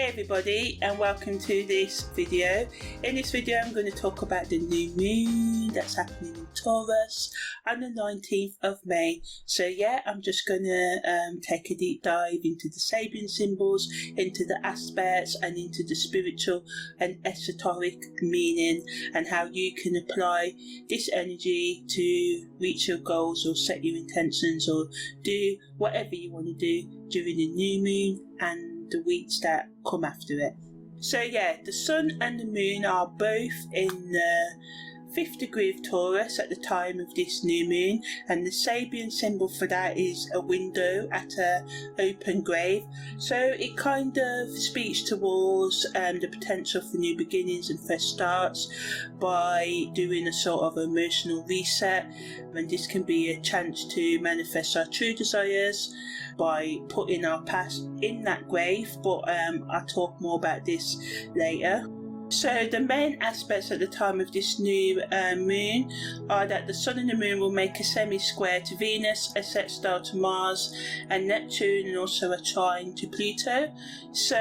Hey everybody, and welcome to this video. In this video I'm going to talk about the new moon that's happening in Taurus on the 19th of May. So yeah, I'm just going to take a deep dive into the sabian symbols, into the aspects, and into the spiritual and esoteric meaning, and how you can apply this energy to reach your goals or set your intentions or do whatever you want to do during the new moon and the weeks that come after it. So yeah, the sun and the moon are both in the 5th degree of Taurus at the time of this new moon, and the sabian symbol for that is a window at an open grave. So it kind of speaks towards the potential for new beginnings and fresh starts by doing a sort of emotional reset, and this can be a chance to manifest our true desires by putting our past in that grave, but I'll talk more about this later. So the main aspects at the time of this new moon are that the sun and the moon will make a semi-square to Venus, a sextile to Mars and Neptune, and also a trine to Pluto. So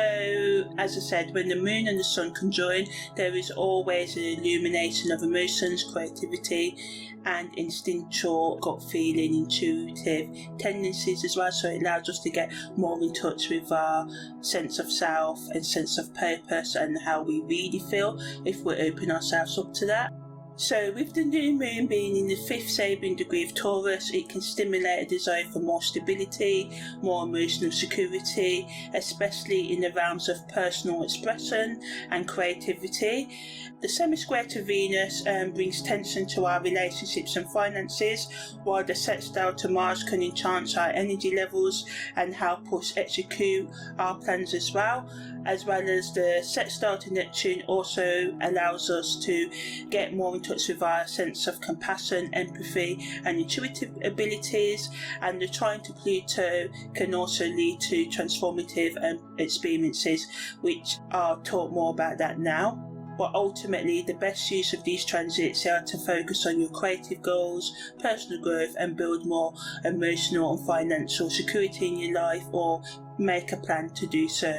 as I said, when the moon and the sun conjoin, there is always an illumination of emotions, creativity and instinctual, gut feeling, intuitive tendencies as well. So it allows us to get more in touch with our sense of self and sense of purpose and how we really feel if we open ourselves up to that. So with the new moon being in the 5th sabian degree of Taurus, it can stimulate a desire for more stability, more emotional security, especially in the realms of personal expression and creativity. The semi-square to Venus brings tension to our relationships and finances, while the sextile to Mars can enhance our energy levels and help us execute our plans as well as the sextile to Neptune also allows us to get more in touch with our sense of compassion, empathy and intuitive abilities, and the trine to Pluto can also lead to transformative experiences, which I'll talk more about that now. But ultimately, the best use of these transits are to focus on your creative goals, personal growth and build more emotional and financial security in your life, or make a plan to do so.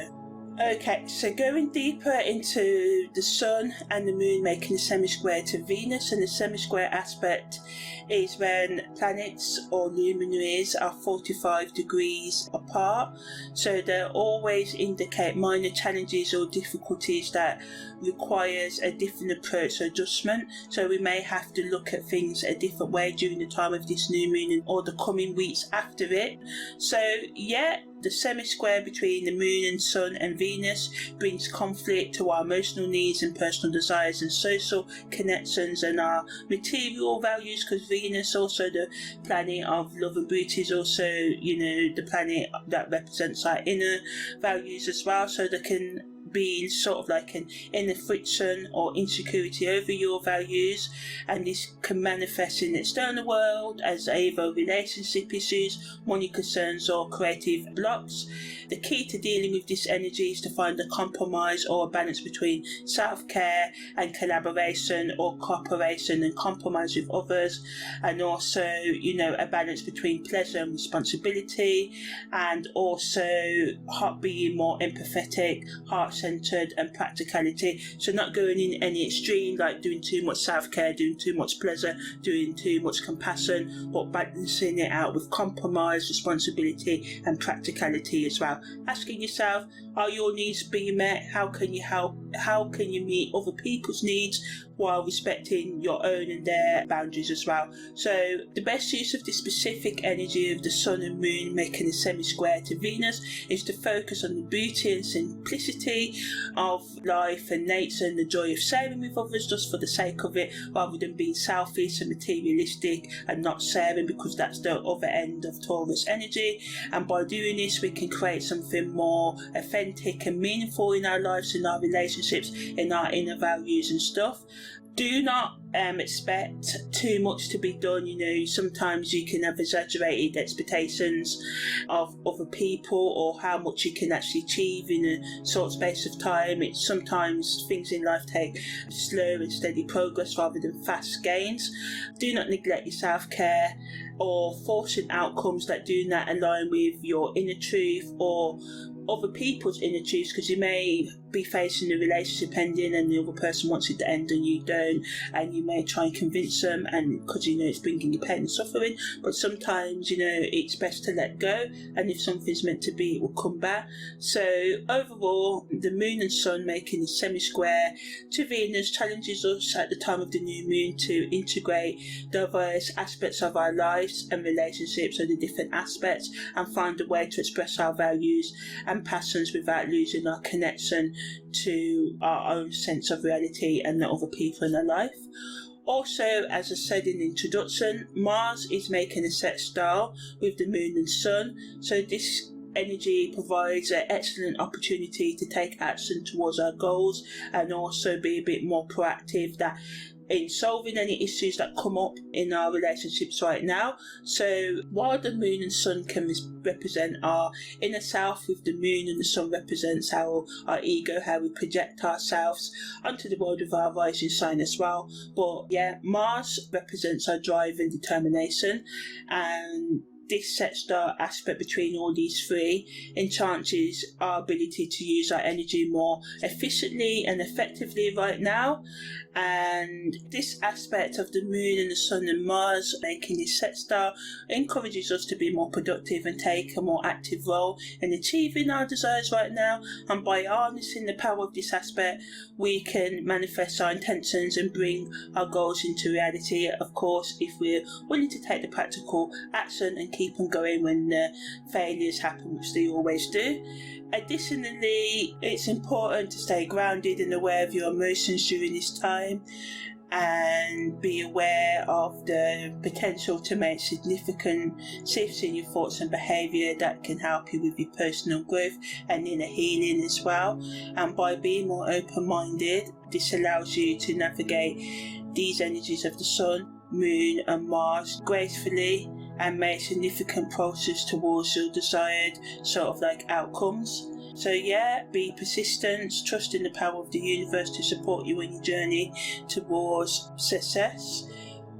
Okay, so going deeper into the sun and the moon making a semi-square to Venus, and the semi-square aspect is when planets or luminaries are 45 degrees apart. So they always indicate minor challenges or difficulties that requires a different approach or adjustment. So we may have to look at things a different way during the time of this new moon or the coming weeks after it. So yeah, the semi-square between the moon and sun and Venus brings conflict to our emotional needs and personal desires and social connections and our material values, because Venus, also the planet of love and beauty, is also, the planet that represents our inner values as well. So they can be sort of like an inner friction or insecurity over your values, and this can manifest in the external world as either relationship issues, money concerns or creative blocks. The key to dealing with this energy is to find a compromise or a balance between self-care and collaboration, or cooperation and compromise with others, and also a balance between pleasure and responsibility, and also being more empathetic, heart-centered and practicality. So not going in any extreme, like doing too much self-care, doing too much pleasure, doing too much compassion, but balancing it out with compromise, responsibility and practicality as well. Asking yourself, are your needs being met? How can you help? How can you meet other people's needs while respecting your own and their boundaries as well? So the best use of the specific energy of the sun and moon making a semi-square to Venus is to focus on the beauty and simplicity of life and nature and the joy of sharing with others just for the sake of it, rather than being selfish and materialistic and not sharing, because that's the other end of Taurus energy. And by doing this, we can create something more authentic and meaningful in our lives, in our relationships, in our inner values and stuff. Do not expect too much to be done. Sometimes you can have exaggerated expectations of other people or how much you can actually achieve in a short space of time. Sometimes things in life take slow and steady progress rather than fast gains. Do not neglect your self-care or forcing outcomes that do not align with your inner truth or other people's inner truths, because you may be facing a relationship ending and the other person wants it to end and you don't, and you may try and convince them, and because it's bringing you pain and suffering. But sometimes it's best to let go, and if something's meant to be, it will come back. So overall, the moon and sun making a semi-square to Venus challenges us at the time of the new moon to integrate diverse aspects of our lives and relationships and the different aspects, and find a way to express our values and passions without losing our connection to our own sense of reality and the other people in our life. Also, as I said in the introduction, Mars is making a set star with the moon and sun, so this energy provides an excellent opportunity to take action towards our goals and also be a bit more proactive in solving any issues that come up in our relationships right now. So while the moon and sun can represent our inner self, with the moon and the sun represents our ego, how we project ourselves onto the world of our rising sign as well. But Mars represents our drive and determination, and this set star aspect between all these three enhances our ability to use our energy more efficiently and effectively right now. And this aspect of the moon and the sun and Mars making this set star encourages us to be more productive and take a more active role in achieving our desires right now. And by harnessing the power of this aspect, we can manifest our intentions and bring our goals into reality, of course, if we're willing to take the practical action and keep on going when failures happen, which they always do. Additionally, it's important to stay grounded and aware of your emotions during this time, and be aware of the potential to make significant shifts in your thoughts and behaviour that can help you with your personal growth and inner healing as well. And by being more open-minded, this allows you to navigate these energies of the sun, moon and Mars gracefully and make significant progress towards your desired outcomes. So be persistent, trust in the power of the universe to support you on your journey towards success.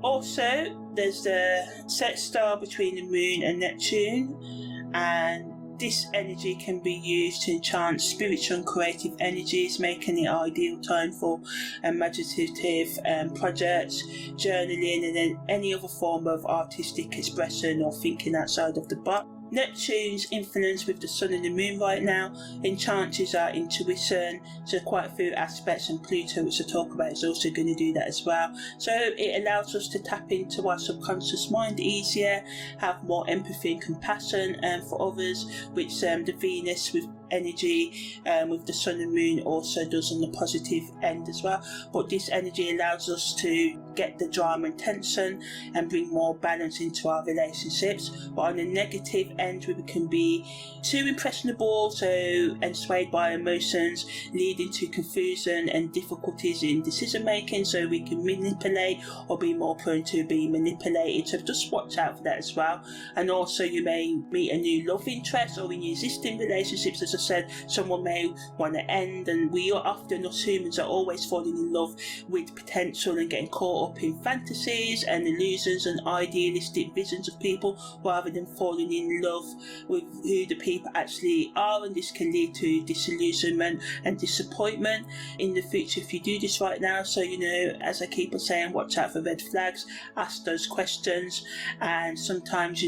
Also, there's the set star between the moon and Neptune, and this energy can be used to enchant spiritual and creative energies, making it ideal time for imaginative projects, journaling, and then any other form of artistic expression or thinking outside of the box. Neptune's influence with the sun and the moon right now enhances our intuition, so quite a few aspects, and Pluto, which I talk about, is also going to do that as well. So it allows us to tap into our subconscious mind easier, have more empathy and compassion for others, which the Venus with energy with the sun and moon also does on the positive end as well. But this energy allows us to get the drama and tension and bring more balance into our relationships. But on the negative end, we can be too impressionable, and swayed by emotions, leading to confusion and difficulties in decision making, so we can manipulate or be more prone to being manipulated. So just watch out for that as well. And also, you may meet a new love interest, or in your existing relationships, as I said, someone may want to end, and we are often, us humans, are always falling in love with potential and getting caught up in fantasies and illusions and idealistic visions of people, rather than falling in love with who the people actually are. And this can lead to disillusionment and disappointment in the future if you do this right now. So as I keep on saying, watch out for red flags, ask those questions, and sometimes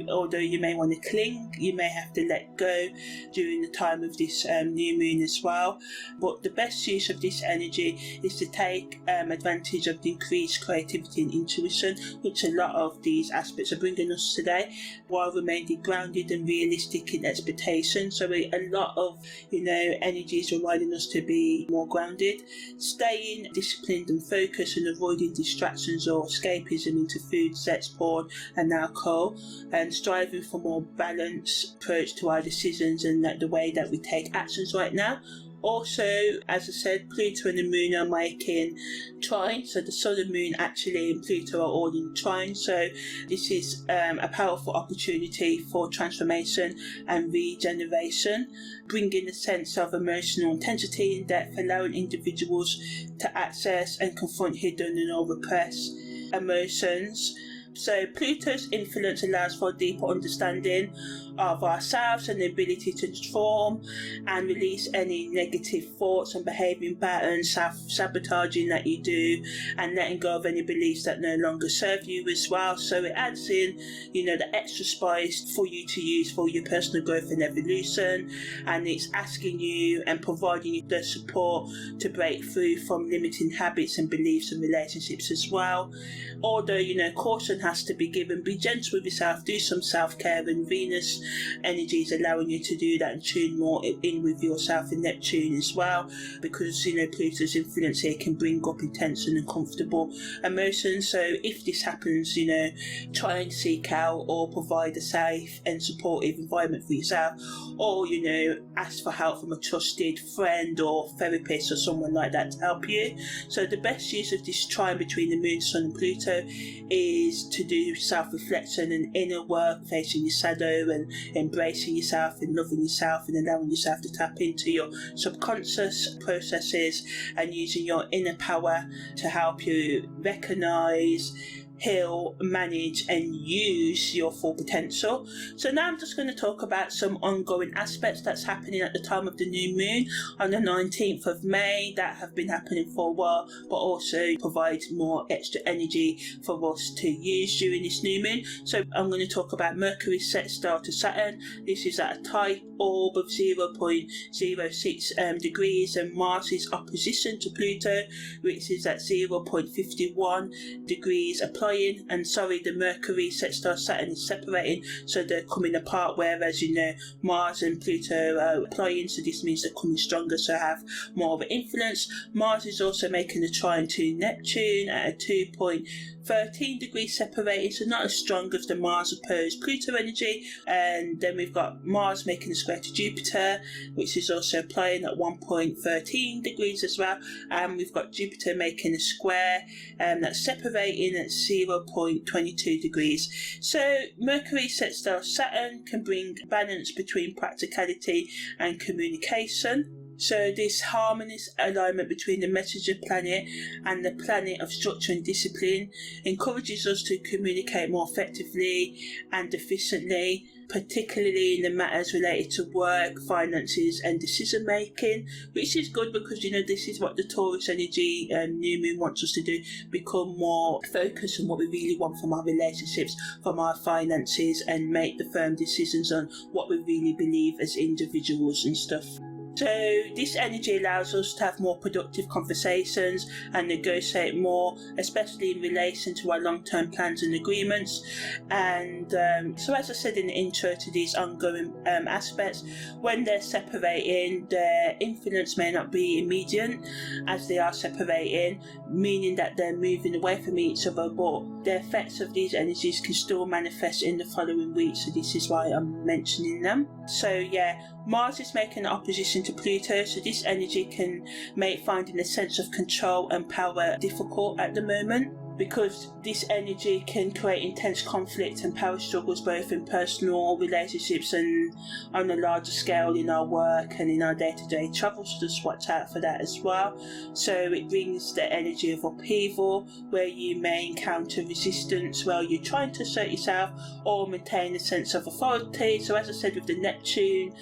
although you may want to cling, you may have to let go during the time of this new moon as well. But the best use of this energy is to take advantage of the increased creativity and intuition, which a lot of these aspects are bringing us today, while remaining grounded and realistic in expectation. So a lot of energies reminding us to be more grounded, staying disciplined and focused, and avoiding distractions or escapism into food, sex, porn and alcohol, and striving for more balanced approach to our decisions and the way that we take actions right now. Also, as I said, Pluto and the Moon are making trine, so the Sun and Moon actually and Pluto are all in trine, so this is a powerful opportunity for transformation and regeneration, bringing a sense of emotional intensity and depth, allowing individuals to access and confront hidden and or repressed emotions. So Pluto's influence allows for a deeper understanding of ourselves and the ability to transform and release any negative thoughts and behaviouring patterns, self-sabotaging that you do, and letting go of any beliefs that no longer serve you as well. So it adds in, the extra spice for you to use for your personal growth and evolution, and it's asking you and providing you the support to break through from limiting habits and beliefs and relationships as well. Although, caution has to be given, be gentle with yourself, do some self-care, and Venus energy is allowing you to do that and tune more in with yourself and Neptune as well, because Pluto's influence here can bring up intense and uncomfortable emotions. So if this happens, try and seek out or provide a safe and supportive environment for yourself, or ask for help from a trusted friend or therapist or someone like that to help you. So the best use of this trine between the Moon, Sun and Pluto is to do self-reflection and inner work, facing your shadow and embracing yourself and loving yourself and allowing yourself to tap into your subconscious processes and using your inner power to help you recognize, heal, manage and use your full potential. So now I'm just going to talk about some ongoing aspects that's happening at the time of the new moon on the 19th of May that have been happening for a while, but also provide more extra energy for us to use during this new moon. So I'm going to talk about Mercury's sextile to Saturn. This is at a tight orb of 0.06 degrees, and Mars's opposition to Pluto, which is at 0.51 degrees, the Mercury sextile Saturn is separating, so they're coming apart, whereas Mars and Pluto are applying, so this means they're coming stronger, so have more of an influence. Mars is also making a trine to Neptune at a 2.13 degrees separating, so not as strong as the Mars opposed Pluto energy. And then we've got Mars making a square to Jupiter, which is also applying at 1.13 degrees as well, and we've got Jupiter making a square that's separating at 0.22 degrees. So Mercury sextile Saturn can bring balance between practicality and communication. So this harmonious alignment between the messenger planet and the planet of structure and discipline encourages us to communicate more effectively and efficiently, particularly in the matters related to work, finances and decision making, which is good because this is what the Taurus energy new moon wants us to do, become more focused on what we really want from our relationships, from our finances, and make the firm decisions on what we really believe as individuals and stuff. So this energy allows us to have more productive conversations and negotiate more, especially in relation to our long-term plans and agreements. And so as I said in the intro to these ongoing aspects, when they're separating, their influence may not be immediate as they are separating, meaning that they're moving away from each other, but the effects of these energies can still manifest in the following week, so this is why I'm mentioning them. So yeah, Mars is making an opposition to Pluto, so this energy can make finding a sense of control and power difficult at the moment, because this energy can create intense conflict and power struggles both in personal relationships and on a larger scale in our work and in our day-to-day travel, so just watch out for that as well. So it brings the energy of upheaval where you may encounter resistance while you're trying to assert yourself or maintain a sense of authority. So as I said with the Neptune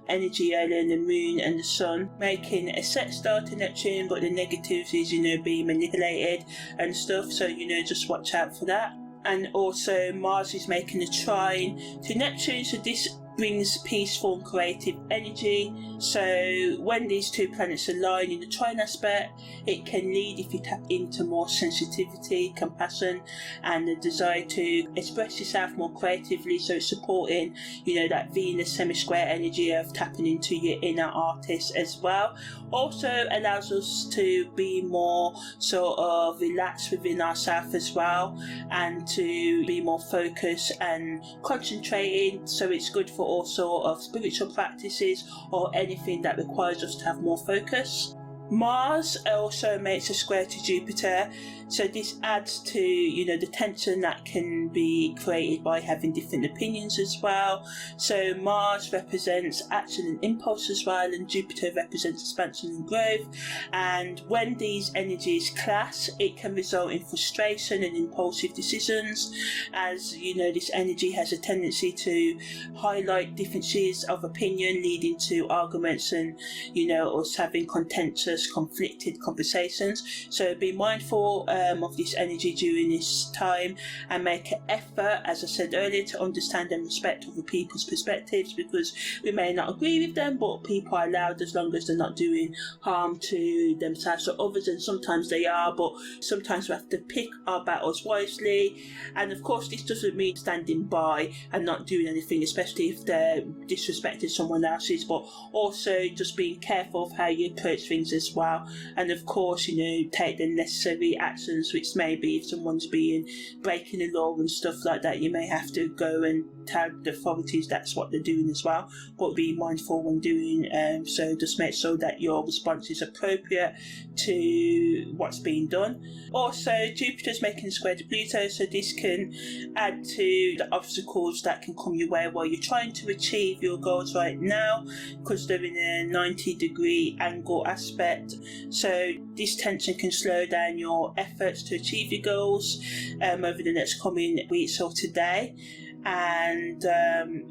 energy earlier, in the Moon and the Sun making a sextile to Neptune, but the negatives is being manipulated and stuff, so just watch out for that. And also Mars is making a trine to Neptune, so this brings peaceful and creative energy. So when these two planets align in the trine aspect, it can lead, if you tap into more sensitivity, compassion and the desire to express yourself more creatively. So it's supporting that Venus semi-square energy of tapping into your inner artist as well. Also allows us to be more sort of relaxed within ourselves as well, and to be more focused and concentrating, so it's good for all sort of spiritual practices or anything that requires us to have more focus. Mars also makes a square to Jupiter, so this adds to, the tension that can be created by having different opinions as well. So Mars represents action and impulse as well, and Jupiter represents expansion and growth. And when these energies clash, it can result in frustration and impulsive decisions, as this energy has a tendency to highlight differences of opinion, leading to arguments and us having contentious, conflicted conversations. So be mindful of this energy during this time, and make an effort, as I said earlier, to understand and respect other people's perspectives, because we may not agree with them, but people are allowed as long as they're not doing harm to themselves or others, and sometimes they are, but sometimes we have to pick our battles wisely. And of course, this doesn't mean standing by and not doing anything, especially if they're disrespecting someone else's, but also just being careful of how you approach things as well. And of course, take the necessary actions, which may be if someone's breaking the law and stuff like that, you may have to go and tell the authorities that's what they're doing as well. But be mindful when doing so. Just make sure that your response is appropriate to what's being done. Also, Jupiter's making a square to Pluto, so this can add to the obstacles that can come your way while you're trying to achieve your goals right now, because they're in a 90-degree angle aspect. So this tension can slow down your efforts to achieve your goals over the next coming weeks or today. And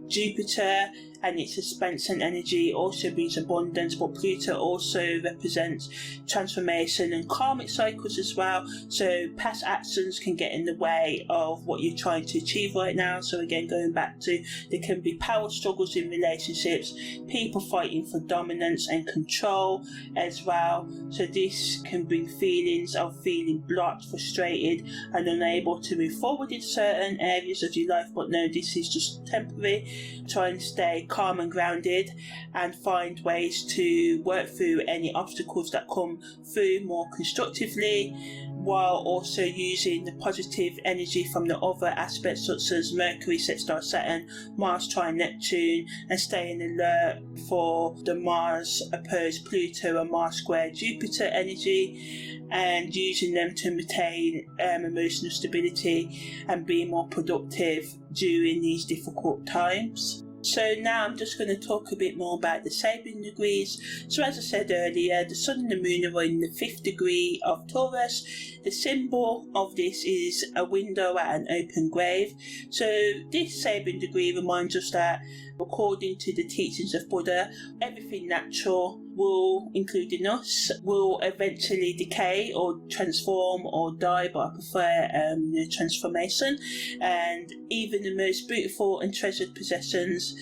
Jupiter and its expansion energy also brings abundance, but Pluto also represents transformation and karmic cycles as well. So past actions can get in the way of what you're trying to achieve right now. So again, going back to, there can be power struggles in relationships, people fighting for dominance and control as well. So this can bring feelings of feeling blocked, frustrated and unable to move forward in certain areas of your life. But no, this is just temporary. Try and stay calm and grounded, and find ways to work through any obstacles that come through more constructively, while also using the positive energy from the other aspects such as Mercury, sextile Saturn, Mars trine Neptune, and staying alert for the Mars opposed Pluto and Mars square Jupiter energy, and using them to maintain emotional stability and be more productive during these difficult times. So now I'm just going to talk a bit more about the Sabian degrees. So as I said earlier, the Sun and the Moon are in the 5th degree of Taurus. The symbol of this is a window at an open grave. So this Sabian degree reminds us that, according to the teachings of Buddha, everything natural will, including us, will eventually decay or transform or die, but I prefer transformation. And even the most beautiful and treasured possessions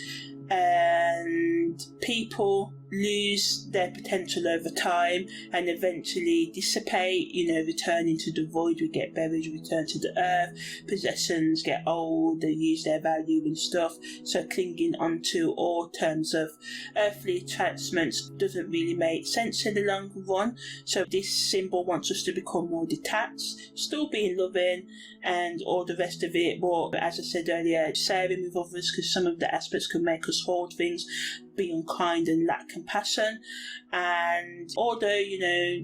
and people lose their potential over time and eventually dissipate, return into the void. We get buried, return to the earth, possessions get old, they lose their value and stuff. So clinging onto all terms of earthly attachments doesn't really make sense in the long run. So this symbol wants us to become more detached, still being loving and all the rest of it, but as I said earlier, sharing with others, because some of the aspects can make us hoard things, be unkind and lack compassion. And although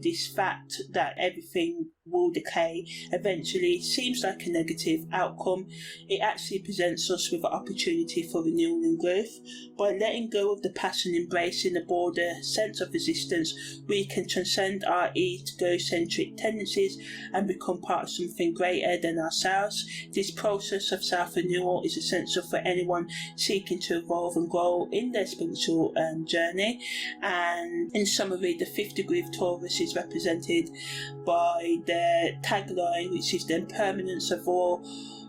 this fact that everything will decay eventually seems like a negative outcome, it actually presents us with an opportunity for renewal and growth. By letting go of the past and embracing a broader sense of resistance, we can transcend our egocentric tendencies and become part of something greater than ourselves. This process of self-renewal is essential for anyone seeking to evolve and grow in their spiritual journey. And in summary, the 5th degree of Taurus is represented by the tagline, which is the impermanence of all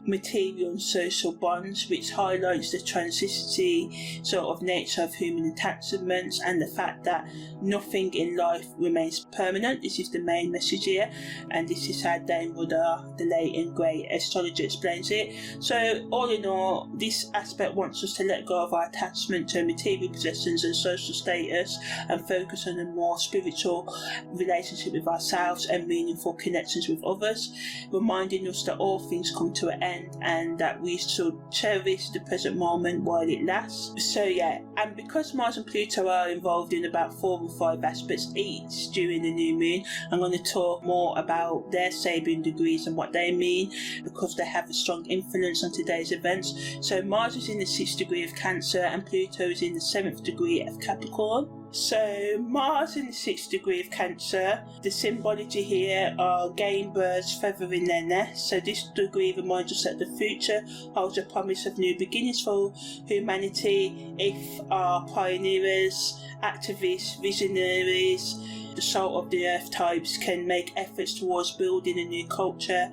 material and social bonds, which highlights the transitionary sort of nature of human attachments and the fact that nothing in life remains permanent. This is the main message here, and this is how Dame Rudder, the late and great astrologer, explains it. So all in all, this aspect wants us to let go of our attachment to material possessions and social status and focus on a more spiritual relationship with ourselves and meaningful connections with others, reminding us that all things come to an end and that we should cherish the present moment while it lasts. So yeah, and because Mars and Pluto are involved in about 4 or 5 aspects each during the new moon, I'm going to talk more about their sabian degrees and what they mean, because they have a strong influence on today's events. So Mars is in the 6th degree of Cancer and Pluto is in the 7th degree of Capricorn. So Mars in the 6th degree of Cancer, the symbology here are game birds feathering their nest. So this degree reminds us that the future holds a promise of new beginnings for humanity if our pioneers, activists, visionaries, the salt of the earth types can make efforts towards building a new culture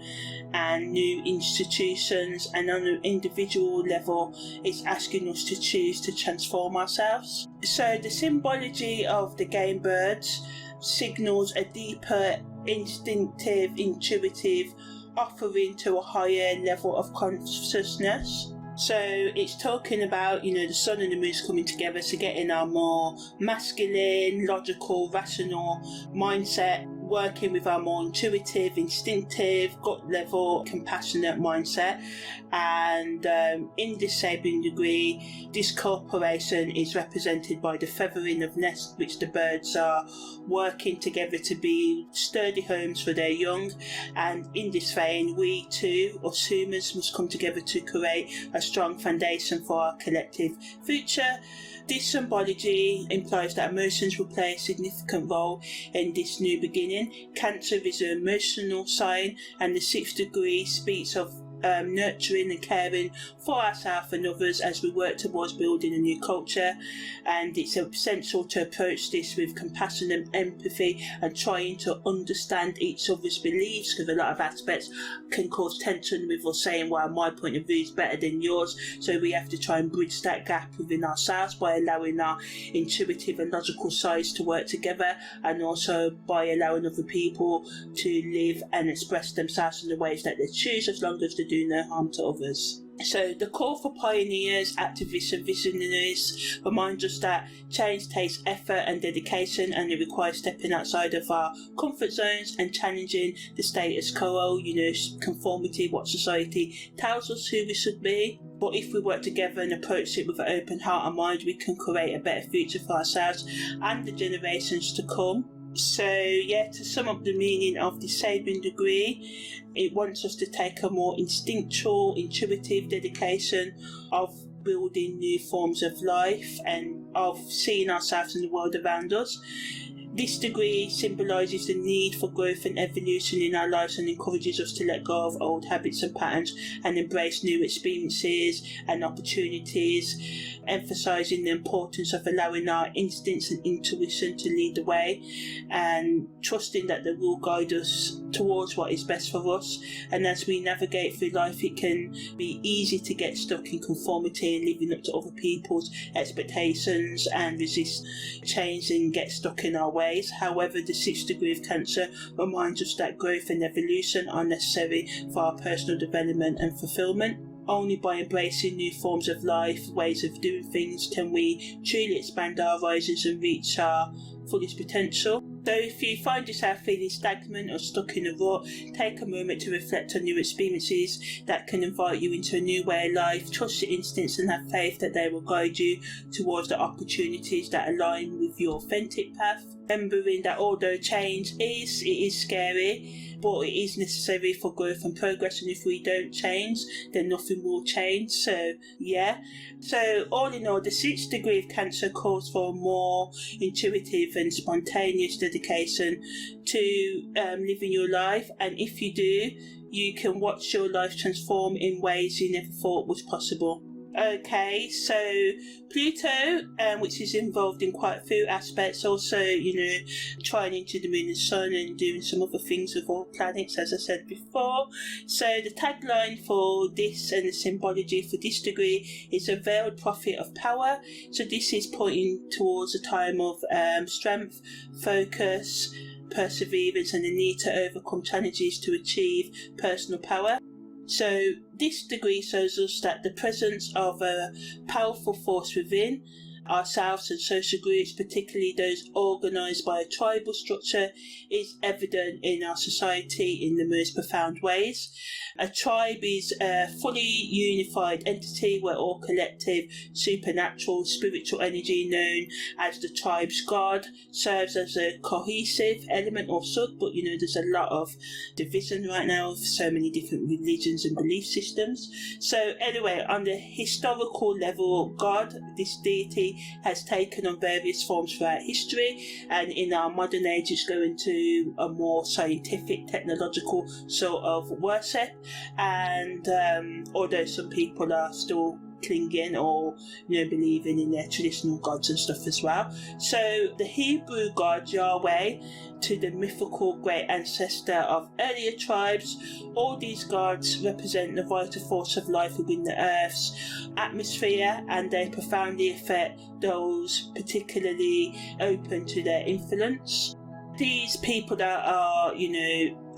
and new institutions, and on an individual level it's asking us to choose to transform ourselves. So the symbology of the game birds signals a deeper, instinctive, intuitive offering to a higher level of consciousness. So it's talking about, the sun and the moon's coming together, so getting our more masculine, logical, rational mindset, working with our more intuitive, instinctive, gut level, compassionate mindset. And in this sabian degree, this corporation is represented by the feathering of nest, which the birds are working together to be sturdy homes for their young. And in this vein, we too, us humans, must come together to create a strong foundation for our collective future. This symbology implies that emotions will play a significant role in this new beginning. Cancer is an emotional sign, and the 6th degree speaks of nurturing and caring for ourselves and others as we work towards building a new culture. And it's essential to approach this with compassion and empathy and trying to understand each other's beliefs, because a lot of aspects can cause tension with us saying, well, my point of view is better than yours. So we have to try and bridge that gap within ourselves by allowing our intuitive and logical sides to work together, and also by allowing other people to live and express themselves in the ways that they choose, as long as they do no harm to others. So the call for pioneers, activists and visionaries reminds us that change takes effort and dedication, and it requires stepping outside of our comfort zones and challenging the status quo, conformity, what society tells us who we should be. But if we work together and approach it with an open heart and mind, we can create a better future for ourselves and the generations to come. So yeah, to sum up the meaning of the sabian degree, it wants us to take a more instinctual, intuitive dedication of building new forms of life and of seeing ourselves in the world around us. This degree symbolises the need for growth and evolution in our lives and encourages us to let go of old habits and patterns and embrace new experiences and opportunities, emphasising the importance of allowing our instincts and intuition to lead the way and trusting that they will guide us towards what is best for us. And as we navigate through life, it can be easy to get stuck in conformity and living up to other people's expectations and resist change and get stuck in our ways. However, the 6th degree of Cancer reminds us that growth and evolution are necessary for our personal development and fulfillment. Only by embracing new forms of life, ways of doing things, can we truly expand our horizons and reach our fullest potential. So if you find yourself feeling stagnant or stuck in a rut, take a moment to reflect on your experiences that can invite you into a new way of life. Trust your instincts and have faith that they will guide you towards the opportunities that align with your authentic path. Remembering that although change is scary, but it is necessary for growth and progress, and if we don't change, then nothing will change. So yeah, so all in all, the 6th degree of Cancer calls for a more intuitive and spontaneous dedication to living your life, and if you do, you can watch your life transform in ways you never thought was possible. Okay, so Pluto, which is involved in quite a few aspects, also, trying into the moon and sun and doing some other things with all planets, as I said before. So the tagline for this and the symbology for this degree is a veiled prophet of power. So this is pointing towards a time of strength, focus, perseverance, and the need to overcome challenges to achieve personal power. So this degree shows us that the presence of a powerful force within, ourselves and social groups, particularly those organised by a tribal structure, is evident in our society in the most profound ways. A tribe is a fully unified entity where all collective, supernatural, spiritual energy known as the tribe's god serves as a cohesive element or sub, but there's a lot of division right now of so many different religions and belief systems. So anyway, on the historical level, God, this deity, has taken on various forms throughout history, and in our modern age it's going to a more scientific, technological sort of worship. And although some people are still clinging or believing in their traditional gods and stuff as well. So the Hebrew god Yahweh, to the mythical great ancestor of earlier tribes, all these gods represent the vital force of life within the earth's atmosphere, and they profoundly affect those particularly open to their influence. These people that are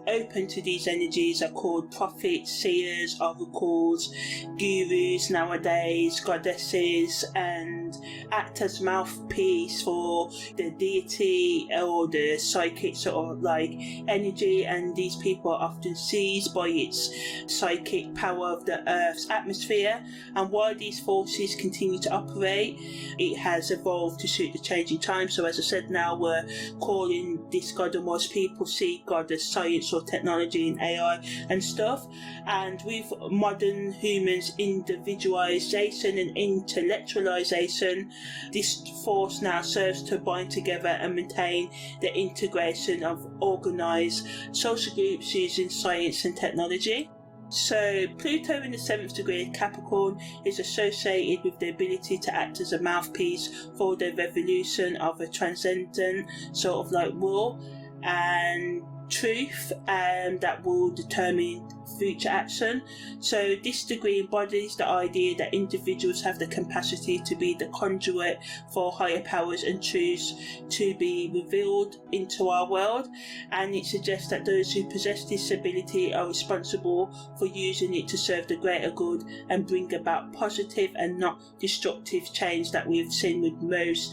open to these energies are called prophets, seers, oracles, gurus nowadays, goddesses, and act as mouthpiece for the deity or the psychic sort of like energy, and these people are often seized by its psychic power of the earth's atmosphere. And while these forces continue to operate, it has evolved to suit the changing times. So as I said, now we're calling this god, and most people see God as science or technology and AI and stuff. And with modern humans' individualization and intellectualization, this force now serves to bind together and maintain the integration of organized social groups using science and technology. So Pluto in the 7th degree of Capricorn is associated with the ability to act as a mouthpiece for the revolution of a transcendent sort of like will and truth, and that will determine future action. So this degree embodies the idea that individuals have the capacity to be the conduit for higher powers and truths to be revealed into our world, and it suggests that those who possess this ability are responsible for using it to serve the greater good and bring about positive and not destructive change that we've seen with most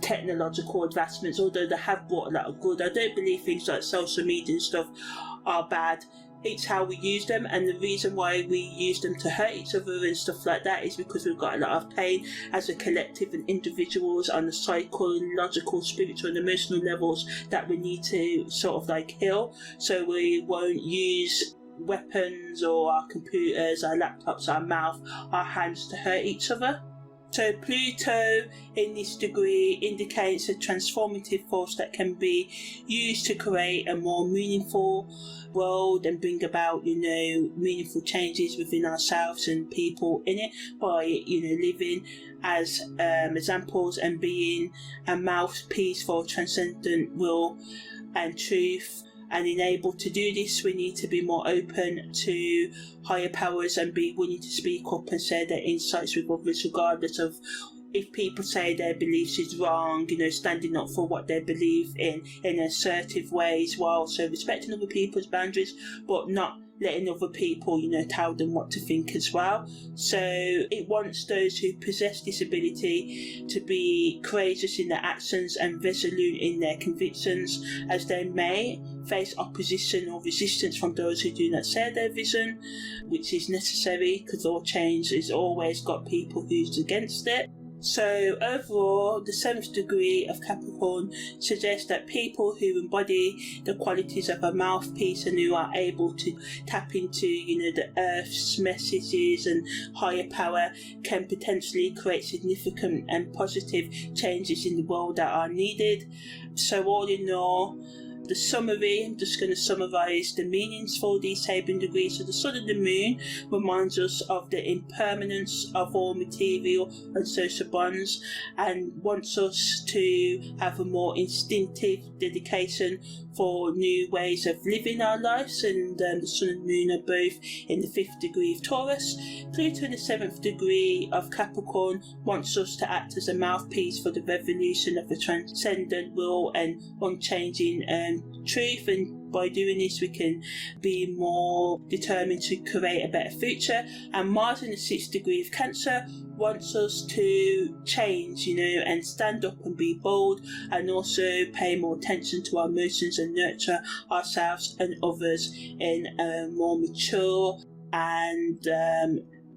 technological advancements. Although they have brought a lot of good, I don't believe things like social media and stuff are bad. It's how we use them, and the reason why we use them to hurt each other and stuff like that is because we've got a lot of pain as a collective and individuals on the psychological, spiritual and emotional levels that we need to sort of like heal. So we won't use weapons or our computers, our laptops, our mouth, our hands to hurt each other. So Pluto in this degree indicates a transformative force that can be used to create a more meaningful world and bring about, meaningful changes within ourselves and people in it by, living as examples and being a mouthpiece for transcendent will and truth. And in able to do this, we need to be more open to higher powers and be willing to speak up and share their insights with others, regardless of if people say their beliefs is wrong, standing up for what they believe in assertive ways, while also respecting other people's boundaries, but not letting other people, tell them what to think as well. So it wants those who possess this ability to be courageous in their actions and resolute in their convictions, as they may face opposition or resistance from those who do not share their vision, which is necessary because all change has always got people who's against it. So overall, the 7th degree of Capricorn suggests that people who embody the qualities of a mouthpiece and who are able to tap into, the Earth's messages and higher power can potentially create significant and positive changes in the world that are needed. So all in all, the summary, I'm just going to summarise the meanings for these Sabian degrees. So the sun and the moon reminds us of the impermanence of all material and social bonds and wants us to have a more instinctive dedication for new ways of living our lives. And the sun and moon are both in the 5th degree of Taurus. Pluto in the 7th degree of Capricorn wants us to act as a mouthpiece for the revolution of a transcendent will and unchanging truth, and by doing this we can be more determined to create a better future. And Mars in the 6th degree of Cancer wants us to change, and stand up and be bold, and also pay more attention to our emotions and nurture ourselves and others in a more mature and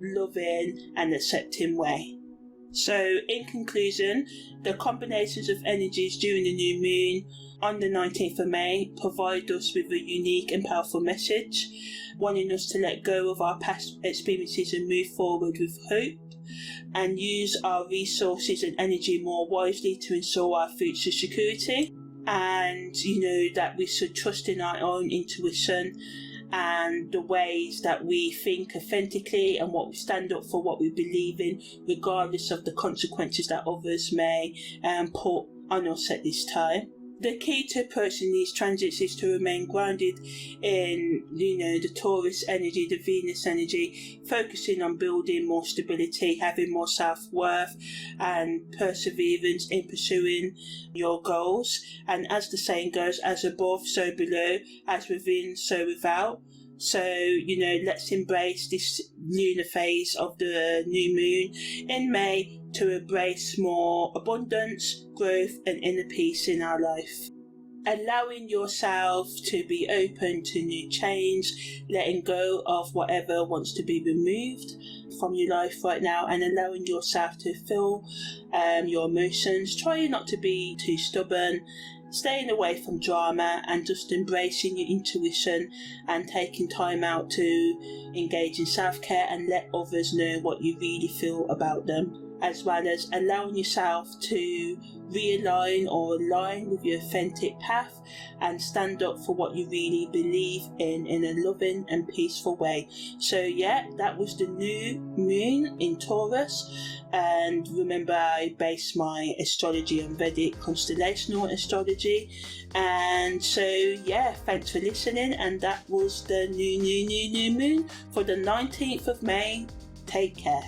loving and accepting way. So in conclusion, the combinations of energies during the new moon on the 19th of May provide us with a unique and powerful message, wanting us to let go of our past experiences and move forward with hope, and use our resources and energy more wisely to ensure our future security. And that we should trust in our own intuition and the ways that we think authentically and what we stand up for, what we believe in, regardless of the consequences that others may put on us at this time. The key to approaching these transits is to remain grounded in, the Taurus energy, the Venus energy, focusing on building more stability, having more self-worth and perseverance in pursuing your goals. And as the saying goes, as above, so below, as within, so without. So, let's embrace this lunar phase of the new moon in May to embrace more abundance, growth and inner peace in our life. Allowing yourself to be open to new change, letting go of whatever wants to be removed from your life right now, and allowing yourself to feel your emotions, trying not to be too stubborn, staying away from drama and just embracing your intuition and taking time out to engage in self-care and let others know what you really feel about them, as well as allowing yourself to realign or align with your authentic path and stand up for what you really believe in a loving and peaceful way. So that was the new moon in Taurus, and remember I base my astrology on Vedic constellational astrology. And so thanks for listening, and that was the new moon for the 19th of May. Take care.